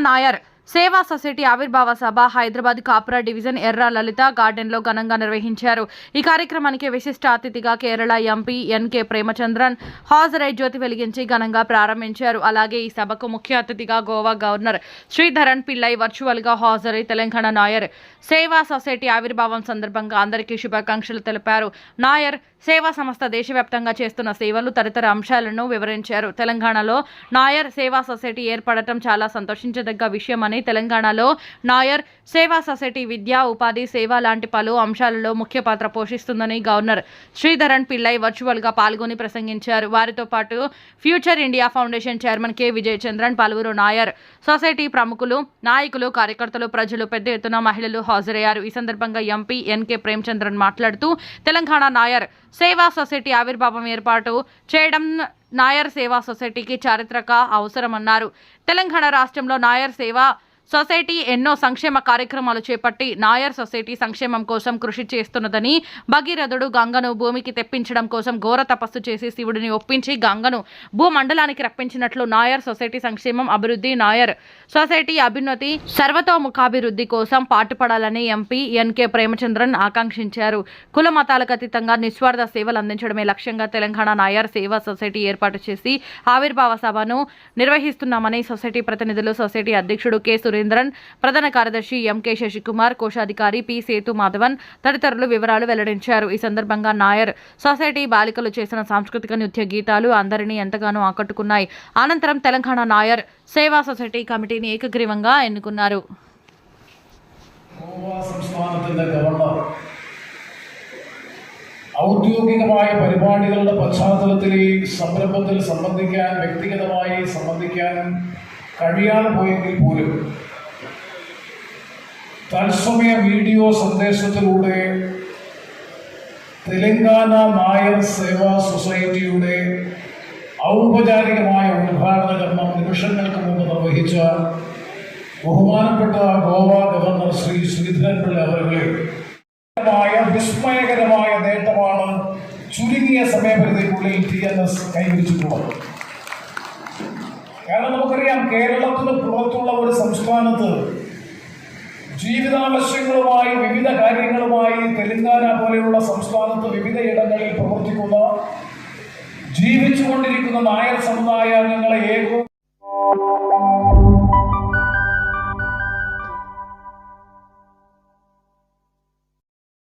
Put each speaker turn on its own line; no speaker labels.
నాయర్ సేవా సొసైటీ ఆవిర్భావ సభ హైదరాబాద్ కాపురా డివిజన్ ఎర్ర లలిత గార్డెన్లో ఘనంగా నిర్వహించారు. ఈ కార్యక్రమానికి విశిష్ట అతిథిగా కేరళ ఎంపీ ఎన్కే ప్రేమచంద్రన్ హాజరై జ్యోతి వెలిగించి ఘనంగా ప్రారంభించారు. అలాగే ఈ సభకు ముఖ్య అతిథిగా గోవా గవర్నర్ శ్రీధరన్ పిల్లై వర్చువల్గా హాజరై తెలంగాణ నాయర్ సేవా సొసైటీ ఆవిర్భావం సందర్భంగా అందరికీ శుభాకాంక్షలు తెలిపారు. నాయర్ సేవా సంస్థ దేశవ్యాప్తంగా చేస్తున్న సేవలు తదితర అంశాలను వివరించారు. తెలంగాణలో నాయర్ సేవా సొసైటీ ఏర్పడటం చాలా సంతోషించదగ్గ విషయమని, తెలంగాణలో నాయర్ సేవా సొసైటీ విద్య, ఉపాధి, సేవ లాంటి పలు అంశాలలో ముఖ్య పాత్ర పోషిస్తుందని గవర్నర్ శ్రీధరన్ పిల్లై వర్చువల్గా పాల్గొని ప్రసంగించారు. వారితో పాటు future India foundation chairman K Vijay Chandran, పలువురు నాయర్ సొసైటీ ప్రముఖులు, నాయకులు, కార్యకర్తలు, ప్రజలు పెద్ద ఎత్తున మహిళలు హాజరయ్యారు. ఈ సందర్భంగా ఎంపీ ఎన్కే ప్రేమచంద్రన్ మాట్లాడుతూ తెలంగాణ నాయర్ సేవా సొసైటీ ఆవిర్భావం ఏర్పాటు చేయడం నాయర్ సేవా సొసైటీకి చారిత్రక అవసరమన్నారు. తెలంగాణ రాష్ట్రంలో నాయర్ సేవా సొసైటీ ఎన్నో సంక్షేమ కార్యక్రమాలు చేపట్టి నాయర్ సొసైటీ సంక్షేమం కోసం కృషి చేస్తున్నదని, భగీరథుడు గంగను భూమికి తెప్పించడం కోసం ఘోర తపస్సు చేసి శివుడిని ఒప్పించి గంగను భూమండలానికి రప్పించినట్లు నాయర్ సొసైటీ సంక్షేమం, అభివృద్ధి, నాయర్ సొసైటీ అభ్యున్నతి, సర్వతోముఖాభివృద్ధి కోసం పాటుపడాలని ఎంపీ ఎన్కే ప్రేమచంద్రన్ ఆకాంక్షించారు. కుల మతాలకు అతీతంగా నిస్వార్థ సేవలు అందించడమే లక్ష్యంగా తెలంగాణ నాయర్ సేవా సొసైటీ ఏర్పాటు చేసి ఆవిర్భావ సభను నిర్వహిస్తున్నామని సొసైటీ ప్రతినిధులు, సొసైటీ అధ్యక్షుడు కె సురేంద్రన్, ప్రధాన కార్యదర్శి ఎంకే శశికుమార్, కోశాధికారి పి సేతు మాధవన్ తదితరులు వివరాలు వెల్లడించారు. ఈ సందర్భంగా నాయర్ సొసైటీ బాలికలు చేసిన సాంస్కృతిక నృత్య గీతాలు అందరినీ ఎంతగానో ఆకట్టుకున్నాయి. అనంతరం తెలంగాణ నాయర్ సేవా సొసైటీ కమిటీని ఏకగ్రీవంగా ఎన్నుకున్నారు.
ഔദ്യോഗികമായ പരിപാടികളുടെ പശ്ചാത്തലത്തിൽ ഈ സംരംഭത്തിൽ സംബന്ധിക്കാൻ, വ്യക്തിഗതമായി സംബന്ധിക്കാൻ കഴിയാതെ പോയെങ്കിൽ പോലും തത്സമയ വീഡിയോ സന്ദേശത്തിലൂടെ തെലങ്കാന നായർ സേവാ സൊസൈറ്റിയുടെ ഔപചാരികമായ ഉദ്ഘാടന കർമ്മം നിമിഷങ്ങൾക്ക് മുമ്പ് നിർവഹിച്ച ബഹുമാനപ്പെട്ട ഗോവ ഗവർണർ ശ്രീ ശ്രീധരൻ പിള്ള അവരുടെ വിസ്മയകരമായ നേട്ടമാണ് ചുരുങ്ങിയ സമയപരിധിക്കുള്ളിൽ TNS കൈവരിച്ചിട്ടുള്ളത്. കാരണം നമുക്കറിയാം, കേരളത്തിന് പുറത്തുള്ള ഒരു സംസ്ഥാനത്ത് ജീവിതാവശ്യങ്ങളുമായി, വിവിധ കാര്യങ്ങളുമായി തെലങ്കാന പോലെയുള്ള സംസ്ഥാനത്ത് വിവിധ ഇടങ്ങളിൽ പ്രവർത്തിക്കുന്ന, ജീവിച്ചുകൊണ്ടിരിക്കുന്ന നായർ സമുദായ അംഗങ്ങളെ